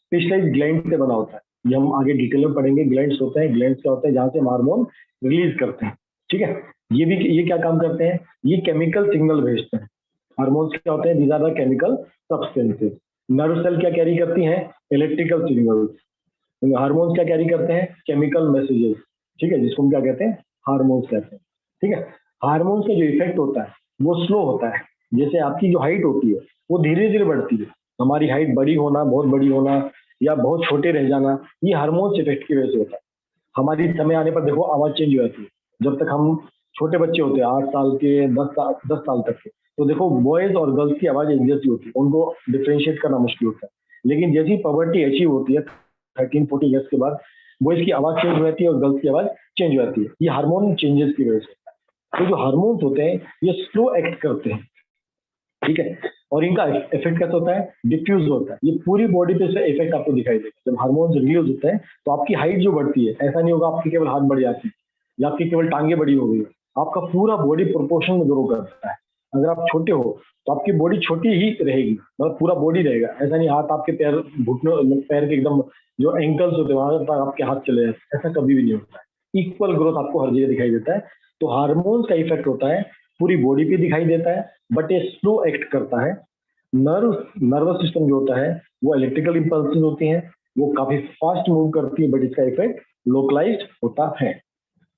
Specialise gland से बना होता है, ये हम आगे डिटेल में पढ़ेंगे। ग्लैंड्स होते हैं, ग्लैंड्स क्या होते हैं, जहाँ से हम हार्मोन रिलीज करते हैं, ठीक है। ये क्या काम करते हैं, ये केमिकल सिग्नल भेजते हैं। हार्मोन्स क्या होते हैं, these are the chemical substances. Nerve cell क्या कैरी करती हैं, इलेक्ट्रिकल सिग्नल्स। हार्मोन्स क्या कैरी करते हैं, केमिकल मैसेजेस, ठीक है, जिसको हम क्या कहते हैं, हार्मोन्स कहते हैं, ठीक है। हार्मोन्स का जो इफेक्ट होता है वो स्लो होता है। जैसे आपकी जो हाइट होती है वो धीरे धीरे बढ़ती है, हमारी हाइट बड़ी होना, बहुत बड़ी होना या बहुत छोटे रह जाना, ये हार्मोन्स इफेक्ट की वजह से होता है। हमारी समय आने पर देखो आवाज चेंज हो जाती है। जब तक हम छोटे बच्चे होते हैं, 8 साल के, 10 साल तक के, तो देखो बॉयज और गर्ल्स की आवाज एक जैसी होती है, उनको डिफ्रेंशिएट करना मुश्किल होता है। लेकिन जैसी पवर्टी अचीव होती है 13-14 ईयर्स के बाद, बॉयज की आवाज चेंज हो जाती है और गर्ल्स की आवाज चेंज हो जाती है। ये हार्मोन चेंजेस की वजह से होता है। तो जो हार्मोन्स होते हैं ये स्लो एक्ट करते हैं, ठीक है। और इनका इफेक्ट कैसा होता है, डिफ्यूज होता है, ये पूरी बॉडी पे से इफेक्ट आपको दिखाई देगा। जब हार्मोन्स रिलीज होते हैं तो आपकी हाइट जो बढ़ती है, ऐसा नहीं होगा आपकी केवल हाथ बढ़ जाती है या आपकी केवल टांगे बड़ी हो गई, आपका पूरा बॉडी प्रोपोर्शन में ग्रो करता है। अगर आप छोटे हो तो आपकी बॉडी छोटी ही रहेगी, मतलब पूरा बॉडी रहेगा, ऐसा नहीं हाथ आपके पैर, घुटनों पैर के एकदम जो एंकल्स होते हैं वहां तक आपके हाथ चले जाते हैं, ऐसा कभी भी नहीं होता है। इक्वल ग्रोथ आपको हर जगह दिखाई देता है। तो हार्मोन्स का इफेक्ट होता है, पूरी बॉडी पे दिखाई देता है, बट ये स्लो एक्ट करता है। नर्वस सिस्टम जो होता है वो इलेक्ट्रिकल इंपल्सेस होती हैं, वो काफी फास्ट मूव करती है, बट इसका इफेक्ट लोकलाइज्ड होता है।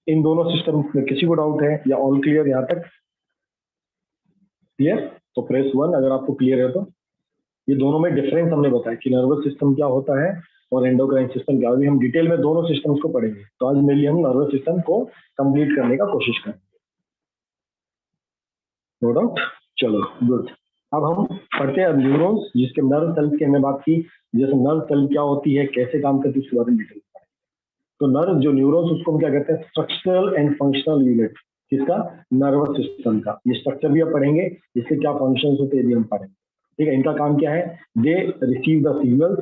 इन दोनों सिस्टम में किसी को डाउट है या ऑल क्लियर यहाँ तक? क्लियर? तो प्रेस 1 अगर आपको क्लियर है तो। ये दोनों में डिफरेंस हमने बताया कि नर्वस सिस्टम क्या होता है और एंडोक्राइन सिस्टम क्या होता है। हम डिटेल में दोनों सिस्टम्स को पढ़ेंगे, तो आज मेनली हम नर्वस सिस्टम को कंप्लीट करने का कोशिश करेंगे। नो डाउट, चलो गुड। अब हम पढ़ते हैं न्यूरॉन्स, जिसके नर्व सेल की हमने बात की, जैसे नर्व सेल क्या होती है, कैसे काम करती है, उसके बारे में डिटेल में। तो नर्व जो न्यूरॉन्स, उसको हम क्या कहते हैं, स्ट्रक्चरल एंड फंक्शनल यूनिट। किसका? नर्वस सिस्टम का। ये स्ट्रक्चर भी आप पढ़ेंगे, इसके क्या फंक्शंस होते हैं ये भी हम पढ़ेंगे, ठीक है। इनका काम क्या है, they receive the signal,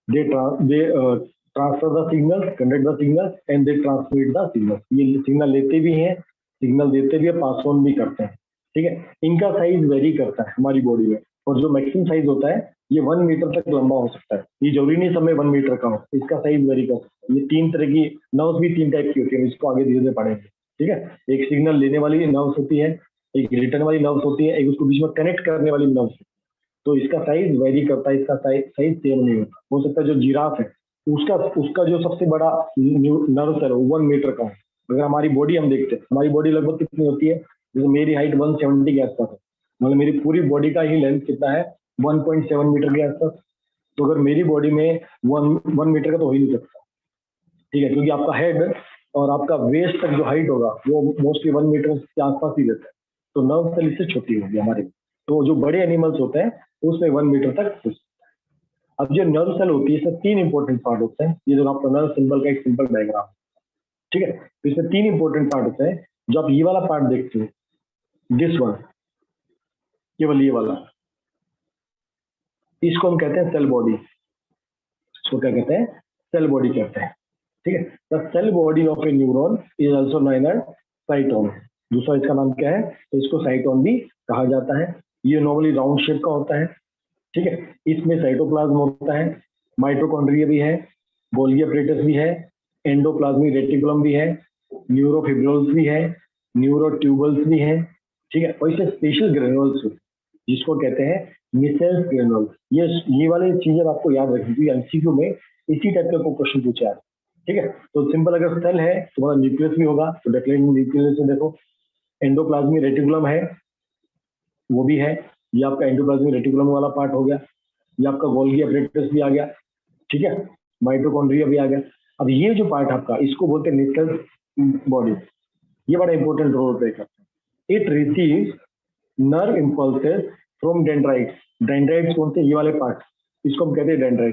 they transfer the signal, conduct the signal and they transmit the signal. ये सिग्नल लेते भी हैं, सिग्नल देते भी है, पास ऑन भी करते हैं, ठीक है। इनका साइज वेरी करता है हमारी बॉडी में, और जो मैक्सिमम साइज होता है ये 1 मीटर तक लंबा हो सकता है। ये जरूरी नहीं समय 1 मीटर का हो, इसका साइज वेरी कर सकता है। ये 3 तरह की नर्व्स भी 3 टाइप की होती है, इसको आगे धीरे धीरे पढ़ेंगे, ठीक है। एक सिग्नल लेने वाली नर्व्स होती है, एक रिटर्न वाली नर्व्स होती है, एक उसको बीच में कनेक्ट करने वाली नर्व्स। तो इसका साइज वेरी करता है, इसका साइज सेम नहीं होता। हो सकता है जो जिराफ है उसका उसका जो सबसे बड़ा नर्व है वो 1 मीटर का हो। अगर हमारी बॉडी हम देखते हैं, हमारी बॉडी लगभग कितनी होती है, जैसे मेरी हाइट 170 के आसपास है, मतलब मेरी पूरी बॉडी का ही लेंथ कितना है, 1.7 मीटर के आसपास। तो अगर मेरी बॉडी में 1 मीटर का तो हो ही नहीं सकता, ठीक है, क्योंकि आपका हेड और आपका वेस्ट तक जो हाइट होगा वो मोस्टली 1 मीटर के आसपास ही रहता है। तो नर्व सेल इससे छोटी होगी हमारे। तो जो बड़े एनिमल्स होते हैं उसमें 1 मीटर तक। अब जो नर्व सेल होती है इसमें 3 इंपॉर्टेंट पार्ट होते हैं। ये जो आपका नर्व सिंबल का एक सिंपल डायग्राम, ठीक है। तो इसमें 3 इंपॉर्टेंट पार्ट होते हैं। जो आप ये वाला पार्ट देखते हो, दिस वन, केवल ये वाला, इसको हम कहते हैं सेल बॉडी। इसको क्या कहते हैं, सेल बॉडी कहते हैं, ठीक है। The cell body of a neuron is also known as cyton. दूसरा इसका नाम क्या है, तो इसको साइटोन भी कहा जाता है। ये नॉर्मली राउंड शेप का होता है, ठीक है। इसमें साइटोप्लाज्म होता है, माइटोकॉन्ड्रिया भी है, गोल्गी अपरेटस भी है, एंडोप्लाज्मिक रेटिकुलम भी है, न्यूरोफिब्रिल्स भी है, न्यूरोट्यूबल्स भी है, ठीक है। और इसमें स्पेशल ग्रेन्यूल्स जिसको कहते हैं मिसेल्स ग्रेन्यूल्स। ये वाली चीजें आपको याद रखनी चाहिए, एमसीक्यू में इसी टाइप का क्वेश्चन पूछा है, ठीक है। तो सिंपल अगर सेल है तो हमारा न्यूक्लियस भी होगा, तो डेफिनेटली न्यूक्लियस में देखो एंडोप्लाज्मिक रेटिकुलम है, वो भी है। ये आपका एंडोप्लाज्मिक रेटिकुलम वाला पार्ट हो गया, ये आपका गोल्गी अपरेटस भी आ गया, ठीक है, माइटोकॉन्ड्रिया भी आ गया। अब ये जो पार्ट आपका, इसको बोलते हैं निकल बॉडी। ये बड़ा इंपॉर्टेंट रोल प्ले करता है। It receives nerve impulses from dendrites. Dendrites कौन से, ये वाले पार्ट, इसको हम कहते हैं डेंड्राइट।